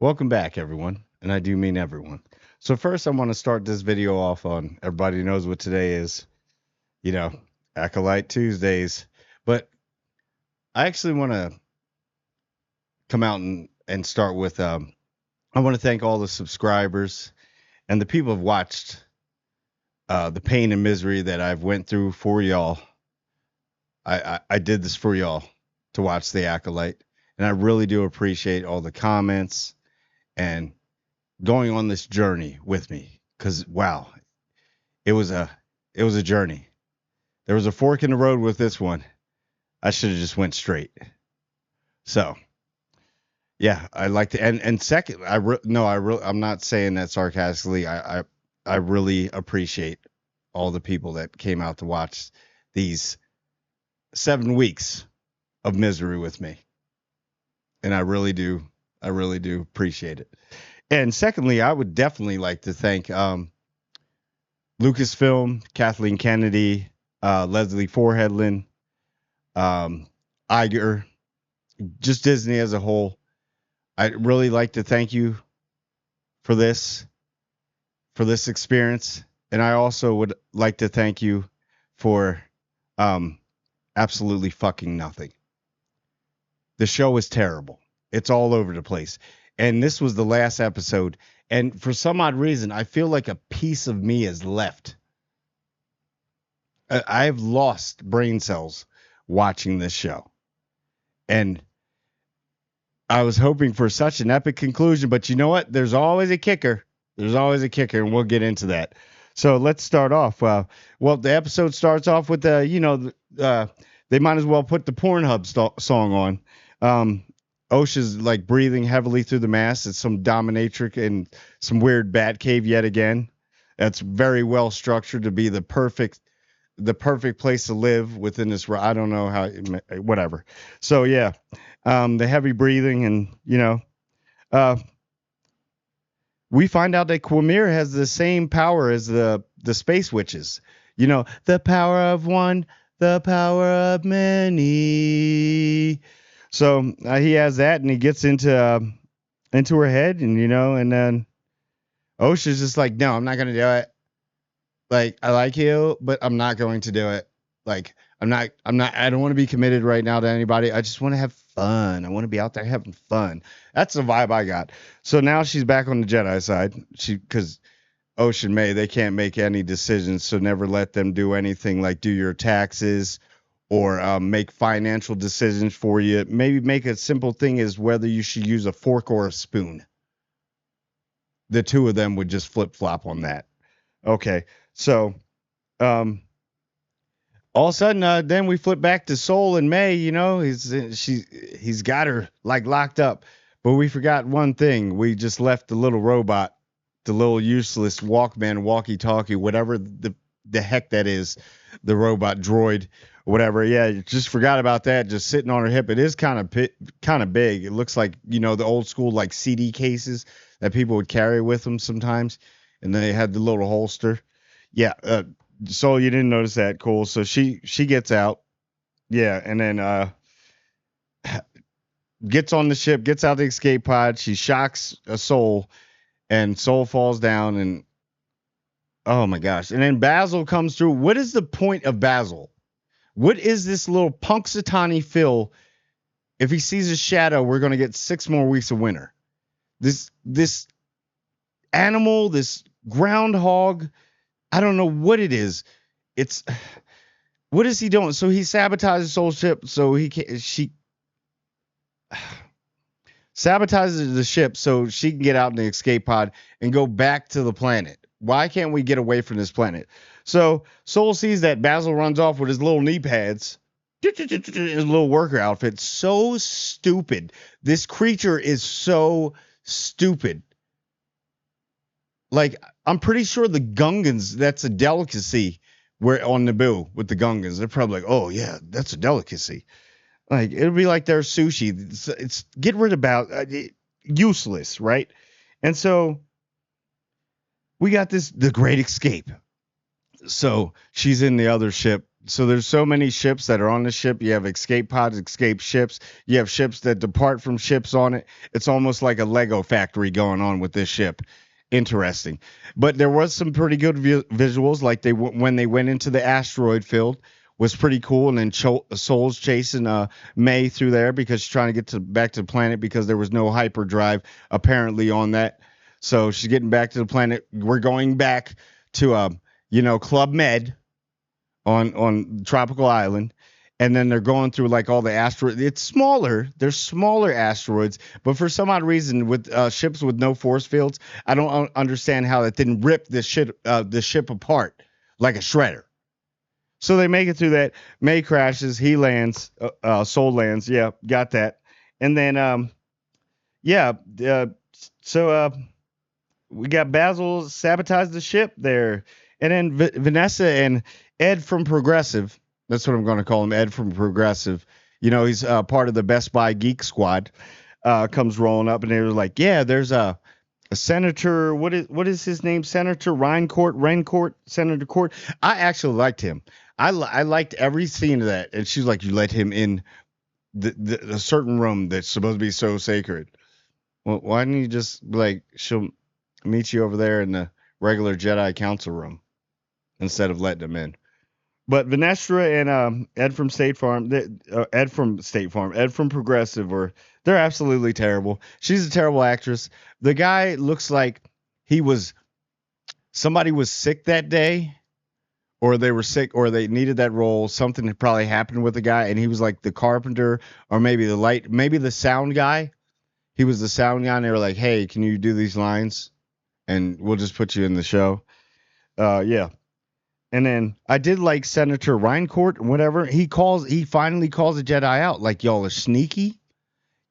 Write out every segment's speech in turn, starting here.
Welcome back, everyone, and I do mean everyone. So first, I want to start this video off on everybody knows what today is, you know, Acolyte Tuesdays. But I actually want to come out and start with I want to thank all the subscribers and the people who've watched the pain and misery that I've went through for y'all. I did this for y'all to watch the Acolyte, and I really do appreciate all the comments and going on this journey with me, because wow, it was a journey. There was a fork in the road with this one. I should have just went straight. So yeah, I like to and second, I'm not saying that sarcastically. I really appreciate all the people that came out to watch these 7 weeks of misery with me, and I really do appreciate it. And secondly, I would definitely like to thank Lucasfilm, Kathleen Kennedy, Leslie Foreheadland, Iger, just Disney as a whole. I'd really like to thank you for this experience. And I also would like to thank you for absolutely fucking nothing. The show is terrible. It's all over the place. And this was the last episode. And for some odd reason, I feel like a piece of me is left. I've lost brain cells watching this show. And I was hoping for such an epic conclusion, but you know what? There's always a kicker. There's always a kicker, and we'll get into that. So let's start off. Well, the episode starts off with they might as well put the Pornhub song on. OSHA's like breathing heavily through the mask. It's some dominatrix in some weird bat cave yet again. That's very well structured to be the perfect place to live within this. I don't know how, whatever. So yeah, the heavy breathing and we find out that Quamir has the same power as the space witches. The power of one, the power of many. So he has that, and he gets into her head, and then Osha's just like, no, I'm not gonna do it. Like, I like you, but I'm not going to do it. Like, I don't want to be committed right now to anybody. I just want to have fun. I want to be out there having fun. That's the vibe I got. So now she's back on the Jedi side. Because Ocean May, they can't make any decisions, so never let them do anything like do your taxes or make financial decisions for you. Maybe make a simple thing as whether you should use a fork or a spoon. The two of them would just flip-flop on that. Okay, so all of a sudden, then we flip back to Soul and May. He's got her like locked up, but we forgot one thing. We just left the little robot, the little useless Walkman, walkie-talkie, whatever the heck that is, the robot droid, whatever. Yeah, just forgot about that. Just sitting on her hip. It is kind of big. It looks like the old school like CD cases that people would carry with them sometimes, and they had the little holster. Yeah. So you didn't notice that. Cool. So she gets out. Yeah. And then gets on the ship, gets out the escape pod. She shocks a Soul, and Soul falls down, and oh my gosh. And then Basil comes through. What is the point of Basil? What is this little Punxsutawney Phil? If he sees a shadow, we're going to get 6 more weeks of winter. This animal, this groundhog, I don't know what it is. What is he doing? So he sabotages Soul's ship so she sabotages the ship so she can get out in the escape pod and go back to the planet. Why can't we get away from this planet? So Soul sees that Basil runs off with his little knee pads, his little worker outfit. So stupid. This creature is so stupid. Like, I'm pretty sure the Gungans, that's a delicacy where on Naboo with the Gungans. They're probably like, oh, yeah, that's a delicacy. Like, it'll be like their sushi. It's get rid about useless, right? And so we got the Great Escape. So she's in the other ship, So there's so many ships that are on the ship. You have escape pods, escape ships. You have ships that depart from ships on it. It's almost like a Lego factory going on with this ship. Interesting. But there was some pretty good visuals, like when they went into the asteroid field was pretty cool. And then Soul's chasing May through there because she's trying to get back to the planet because there was no hyperdrive apparently on that. So she's getting back to the planet. We're going back to Club Med on Tropical Island, and then they're going through like all the asteroids. It's smaller. There's smaller asteroids, but for some odd reason, with ships with no force fields, I don't understand how that didn't rip the ship apart like a shredder. So they make it through that. May crashes. He lands. Soul lands. Yeah, got that. And then so we got Basil sabotage the ship there, and then Vanessa and Ed from Progressive. That's what I'm going to call him, Ed from Progressive. He's part of the Best Buy Geek Squad. Comes rolling up, and they're like, "Yeah, there's a senator. What is his name? Senator Reincourt, Senator Court." I actually liked him. I liked every scene of that. And she's like, "You let him in the certain room that's supposed to be so sacred. Well, why didn't you just she'll meet you over there in the regular Jedi Council room instead of letting him in?" But Vanessa and Ed from State Farm, Ed from Progressive, they're absolutely terrible. She's a terrible actress. The guy looks like somebody was sick that day, or they were sick, or they needed that role. Something had probably happened with the guy, and he was like the carpenter, or maybe the sound guy. He was the sound guy, and they were like, "Hey, can you do these lines? And we'll just put you in the show." Yeah. And then I did like Senator Reincourt, whatever. He finally calls the Jedi out. Like, y'all are sneaky.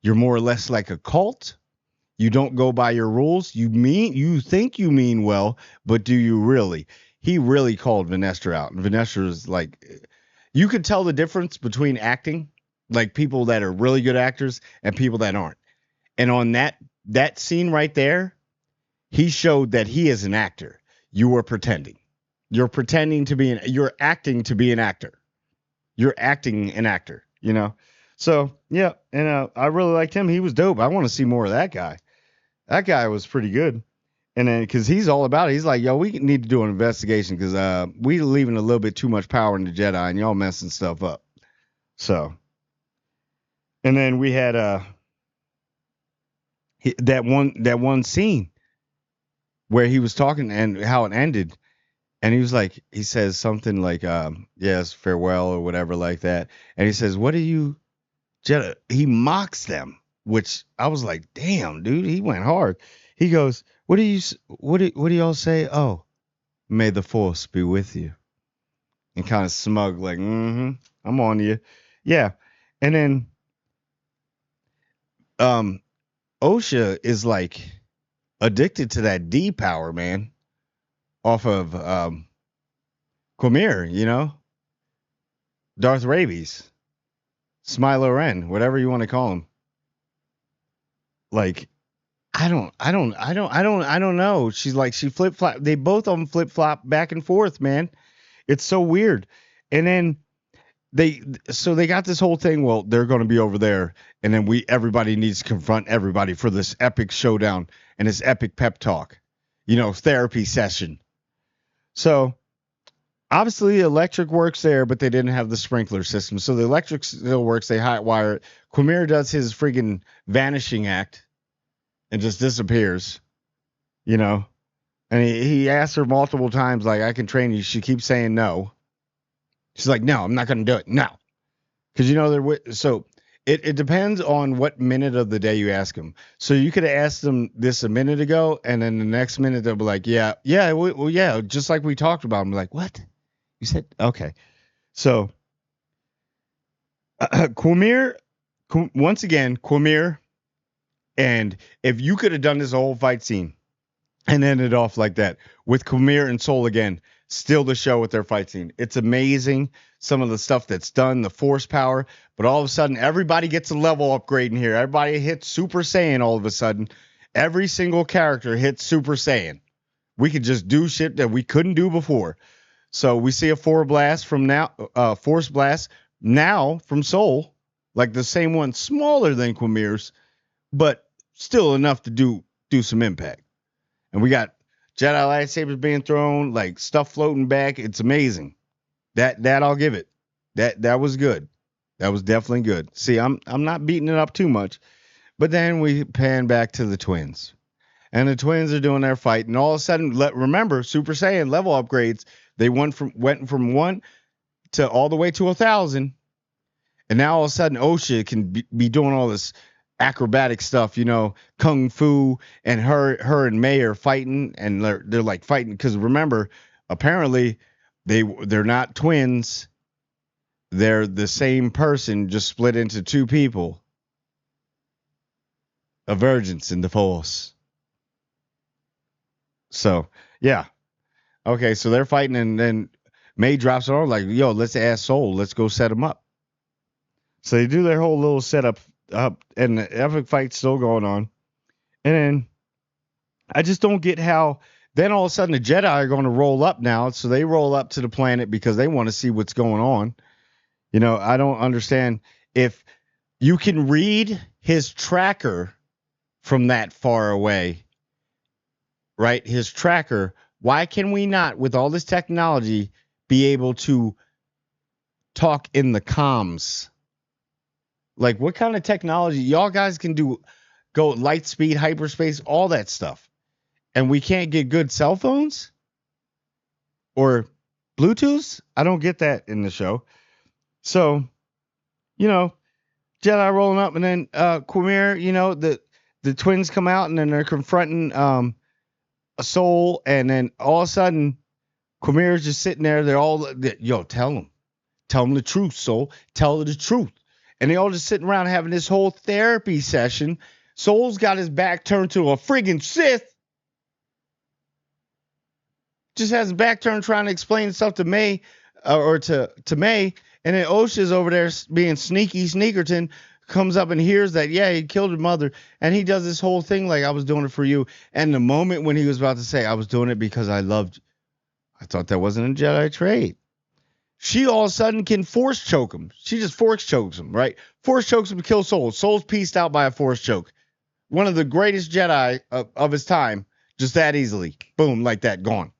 You're more or less like a cult. You don't go by your rules. You think you mean well, but do you really? He really called Vanessa out. And Vanessa is like, you could tell the difference between acting, like people that are really good actors and people that aren't. And on that scene right there, he showed that he is an actor. You were pretending. You're pretending to be you're acting to be an actor. You're acting an actor, So, yeah, and I really liked him. He was dope. I want to see more of that guy. That guy was pretty good. And then, because he's all about it. He's like, "Yo, we need to do an investigation because we leaving a little bit too much power in the Jedi and y'all messing stuff up." So, and then we had that one scene where he was talking and how it ended. And he says something like, "Yes, farewell," or whatever like that. And he says, "What do you, Jedi?" He mocks them, which I was like, "Damn, dude, he went hard." He goes, what do y'all say? "Oh, may the Force be with you." And kind of smug, like, I'm on you. Yeah. And then, Osha is like addicted to that D power, man. Off of Quamir, Darth Rabies, Smilo Ren, whatever you want to call him. Like, I don't know. She's like, she flip flop. They both of them flip flop back and forth, man. It's so weird. And then they got this whole thing. Well, they're going to be over there, and then everybody needs to confront everybody for this epic showdown and this epic pep talk, therapy session. So obviously electric works there, but they didn't have the sprinkler system. So the electric still works. They hot wire it. Quamir does his friggin' vanishing act and just disappears, And he asks her multiple times, like, "I can train you." She keeps saying no. She's like, "No, I'm not going to do it. No." Because, so it depends on what minute of the day you ask them. So you could have asked them this a minute ago, and then the next minute they'll be like, "Yeah, well, yeah, just like we talked about." I'm like, "What? You said okay?" So Quamir, once again, Quamir, and if you could have done this whole fight scene and ended off like that with Quamir and Soul again, still the show with their fight scene. It's amazing. Some of the stuff that's done, the force power, but all of a sudden everybody gets a level upgrade in here. Everybody hits Super Saiyan all of a sudden. Every single character hits Super Saiyan. We could just do shit that we couldn't do before. So we see a force blast now from Soul, like the same one, smaller than Qumir's, but still enough to do some impact. And we got Jedi lightsabers being thrown, like stuff floating back. It's amazing. That I'll give it. That was good. That was definitely good. See, I'm not beating it up too much, but then we pan back to the twins, and the twins are doing their fight, and all of a sudden, remember Super Saiyan level upgrades. They went from 1 to all the way to 1,000, and now all of a sudden Osha can be doing all this acrobatic stuff, kung fu, and her and May are fighting, and they're like fighting because remember, apparently they're not twins. They're the same person, just split into two people. A virgins in the Force. So, yeah. Okay, so they're fighting, and then May drops it on like, yo, let's ask Soul. Let's go set him up. So they do their whole little setup up, and the epic fight's still going on. And then I just don't get how then all of a sudden the Jedi are going to roll up now. So they roll up to the planet because they want to see what's going on. I don't understand if you can read his tracker from that far away, right? His tracker. Why can we not, with all this technology, be able to talk in the comms? Like, what kind of technology? Y'all guys can go light speed, hyperspace, all that stuff. And we can't get good cell phones? Or Bluetooth? I don't get that in the show. So, Jedi rolling up, and then Quimir, the twins come out, and then they're confronting a Soul, and then all of a sudden, Quimir's just sitting there. They're all, tell them the truth, Soul. Tell her the truth. And they all just sitting around having this whole therapy session. Soul's got his back turned to a friggin' Sith. Just has his back turned trying to explain stuff to May, or to May. And then Osha's over there being sneaky sneakerton, comes up and hears that, yeah, he killed her mother. And he does this whole thing like, I was doing it for you. And the moment when he was about to say, I was doing it because I loved you, I thought that wasn't a Jedi trait. She all of a sudden can force choke him. She just force chokes him, right? Force chokes him to kill Soul. Soul's pieced out by a force choke. One of the greatest Jedi of his time, just that easily. Boom, like that, gone.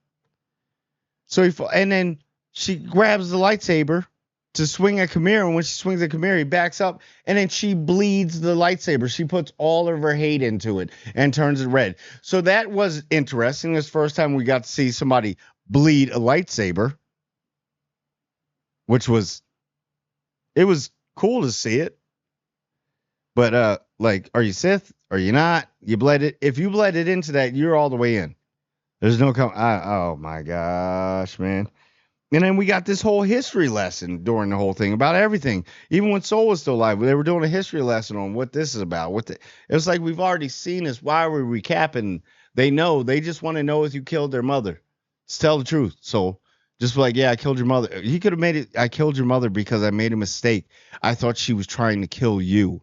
So and then she grabs the lightsaber to swing at Quimir, and when she swings at Quimir, he backs up, and then she bleeds the lightsaber. She puts all of her hate into it and turns it red. So that was interesting. This first time we got to see somebody bleed a lightsaber, which was cool to see it. But are you Sith? Are you not? You bled it. If you bled it into that, you're all the way in. There's no oh my gosh, man. And then we got this whole history lesson during the whole thing about everything. Even when Soul was still alive, they were doing a history lesson on what this is about. It was like, we've already seen this. Why are we recapping? They know. They just want to know if you killed their mother. Just tell the truth, Soul. Just like, yeah, I killed your mother. He could have made it, I killed your mother because I made a mistake. I thought she was trying to kill you.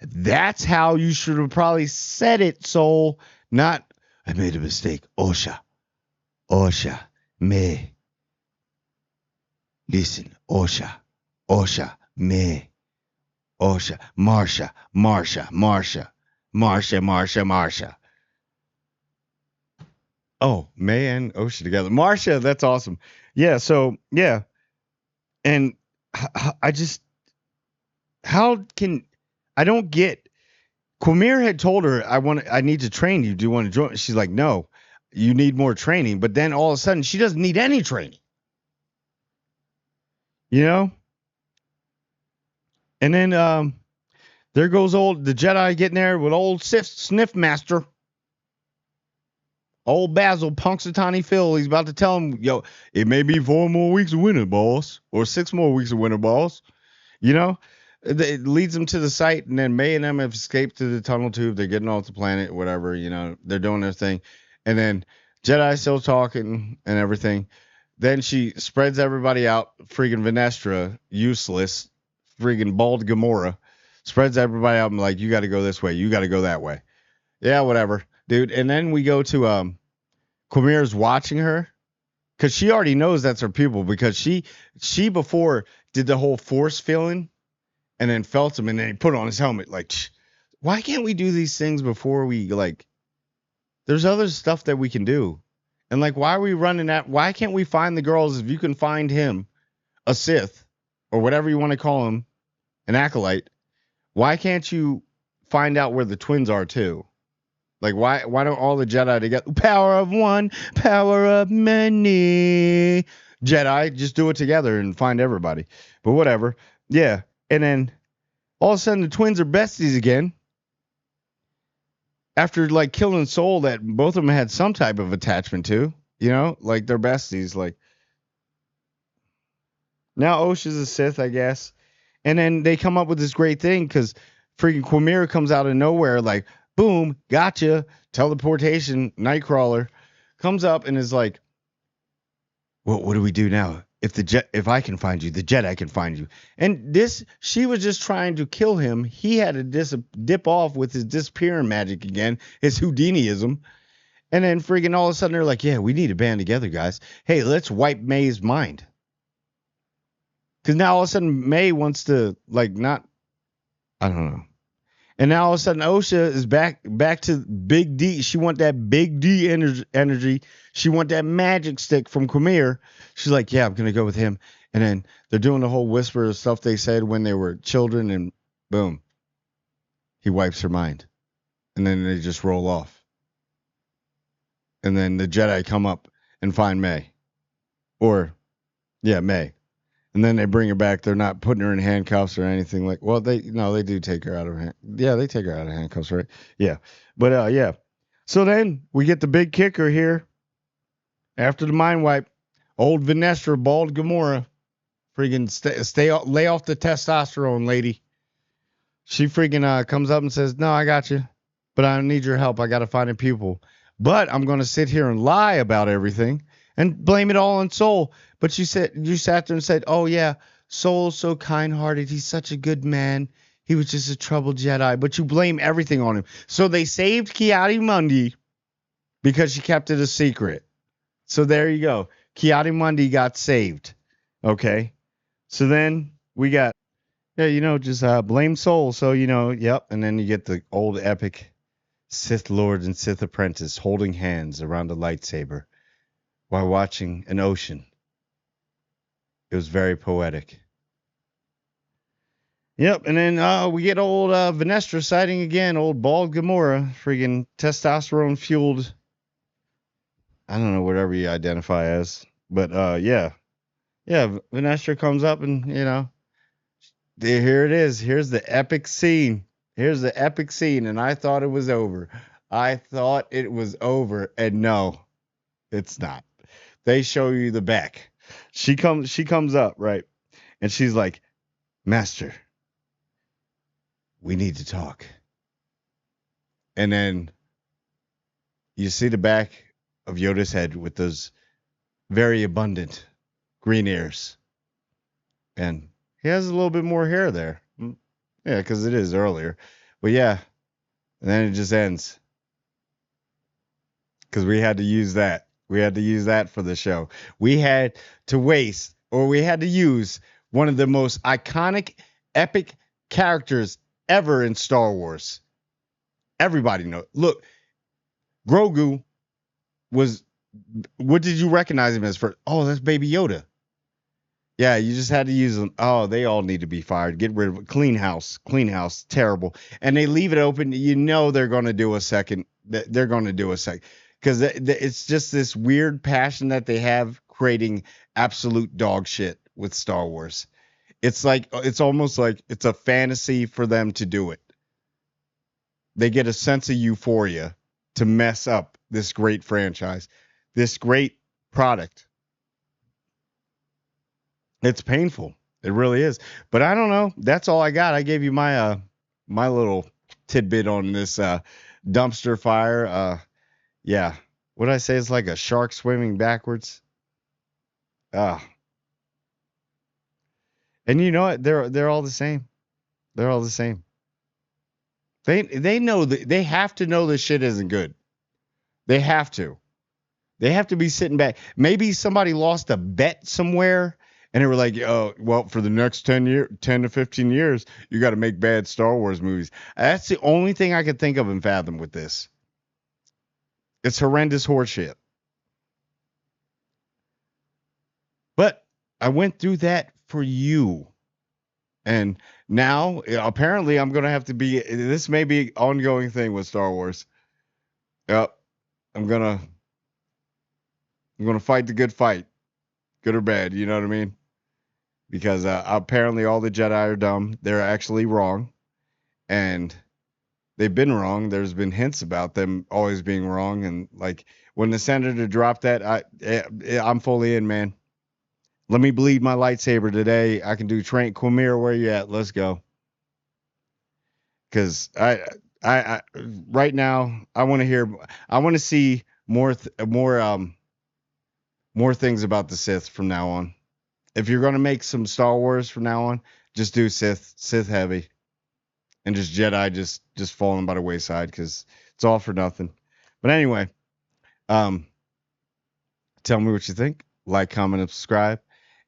That's how you should have probably said it, Soul. Not, I made a mistake. Osha, me. Listen, Osha, me. Osha, Marsha. Oh, May and Osha together. Marsha, that's awesome. Yeah, so, yeah. And I just, I don't get, Quimir had told her, I need to train you. Do you want to join? She's like, no, you need more training. But then all of a sudden, she doesn't need any training. And then there goes the Jedi getting there with old Sniff Master. Old Basil Punxsutawney Phil. He's about to tell him, yo, it may be 4 more weeks of winter, boss. Or 6 more weeks of winter, boss. It leads them to the site, and then May and them have escaped to the tunnel tube. They're getting off the planet, whatever, they're doing their thing. And then Jedi still talking and everything. Then she spreads everybody out. Freaking Venestra, useless. Freaking bald Gamora. Spreads everybody out and like, you got to go this way. You got to go that way. Yeah, whatever, dude. And then we go to Quimir's watching her. Because she already knows that's her pupil, because she before did the whole force feeling and then felt him and then he put on his helmet. Like, why can't we do these things before we, like, there's other stuff that we can do. And like, why are we running at, why can't we find the girls if you can find him, a Sith, or whatever you want to call him, an acolyte? Why can't you find out where the twins are too? Like, why don't all the Jedi together? Power of one, power of many. Jedi, just do it together and find everybody. But whatever. Yeah. And then all of a sudden the twins are besties again. After like killing Soul that both of them had some type of attachment to, you know, like they're besties. Like, now Osha's a Sith, I guess. And then they come up with this great thing because freaking Quamira comes out of nowhere, like, boom, gotcha, teleportation, Nightcrawler comes up and is like, well, what do we do now? If I can find you, the Jedi can find you. And she was just trying to kill him. He had to dip off with his disappearing magic again, his Houdiniism. And then freaking all of a sudden they're like, yeah, we need to band together, guys. Hey, let's wipe May's mind. Because now all of a sudden May wants to, like, not, I don't know. And now all of a sudden Osha is back to Big D. She want that Big D energy. She want that magic stick from Quamir. She's like, yeah, I'm going to go with him. And then they're doing the whole whisper of stuff they said when they were children, and boom, he wipes her mind. And then they just roll off. And then the Jedi come up and find May. Or, yeah, May. And then they bring her back. They're not putting her in handcuffs or anything like. Well, they do take her out of they take her out of handcuffs, right? Yeah, but yeah. So then we get the big kicker here. After the mind wipe, old Venestra, bald Gamora, freaking lay off the testosterone, lady. She freaking comes up and says, "No, I got you, but I need your help. I got to find a pupil. But I'm going to sit here and lie about everything and blame it all on Soul." But you sat there and said, "Oh yeah, Soul's so kind-hearted. He's such a good man. He was just a troubled Jedi." But you blame everything on him. So they saved Ki-Adi-Mundi because she kept it a secret. So there you go. Ki-Adi-Mundi got saved. Okay. So then we got, just blame Soul. So, yep. And then you get the old epic Sith Lord and Sith Apprentice holding hands around a lightsaber while watching an ocean. It was very poetic. Yep, and then we get old Venestra sighting again, old bald Gamora, freaking testosterone-fueled, I don't know, whatever you identify as. But, yeah, Venestra comes up and, here it is. Here's the epic scene. And I thought it was over. And no, it's not. They show you the back. She comes up, right? And she's like, "Master, we need to talk." And then you see the back of Yoda's head with those very abundant green ears. And he has a little bit more hair there. Yeah, because it is earlier. But yeah, and then it just ends. Because we had to use that. We had to use that for the show. We had to use one of the most iconic, epic characters ever in Star Wars. Everybody knows. Look, Grogu was, what did you recognize him as first? Oh, that's Baby Yoda. Yeah, you just had to use them. Oh, they all need to be fired. Get rid of it. Clean house. Terrible. And they leave it open. They're going to do a second. They're going to do a second. Because it's just this weird passion that they have creating absolute dog shit with Star Wars. It's almost like it's a fantasy for them to do it. They get a sense of euphoria to mess up this great franchise, this great product. It's painful. It really is. But I don't know. That's all I got. I gave you my little tidbit on this dumpster fire. Yeah. What did I say? It's like a shark swimming backwards. And you know what? They're all the same. They're all the same. They know that they have to know this shit isn't good. They have to. They have to be sitting back. Maybe somebody lost a bet somewhere and they were like, oh, well, for the next 10 to 15 years, you got to make bad Star Wars movies. That's the only thing I could think of and fathom with this. It's horrendous horseshit. But I went through that for you. And now, apparently, I'm going to have to be, this may be an ongoing thing with Star Wars. Yep. I'm going to fight the good fight. Good or bad, you know what I mean? Because apparently all the Jedi are dumb. They're actually wrong. And they've been wrong. There's been hints about them always being wrong. And like when the senator dropped that, I'm fully in, man. Let me bleed my lightsaber today. I can do Train Quamir. Where you at? Let's go. Because I right now I want to see more things about the Sith from now on. If you're gonna make some Star Wars from now on, just do Sith heavy, and just Jedi just falling by the wayside because it's all for nothing. But anyway, tell me what you think. Like, comment, and subscribe.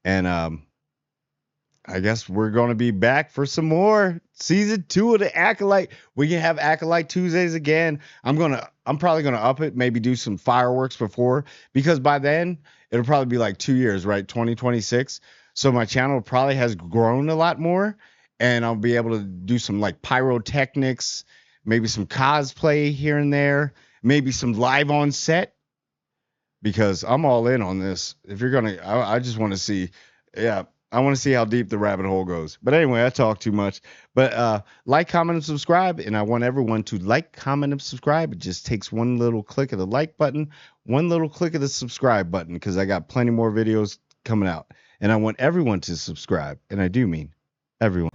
And I guess we're going to be back for some more season 2 of the Acolyte. We can have Acolyte Tuesdays again. I'm probably going to up it, maybe do some fireworks before, because by then it'll probably be like 2 years, right? 2026. So my channel probably has grown a lot more, and I'll be able to do some like pyrotechnics, maybe some cosplay here and there, maybe some live on set. Because I'm all in on this. If you're gonna, I just want to see, I want to see how deep the rabbit hole goes. But anyway, I talk too much. But like, comment, and subscribe. And I want everyone to like, comment, and subscribe. It just takes one little click of the like button, one little click of the subscribe button, because I got plenty more videos coming out. And I want everyone to subscribe. And I do mean everyone.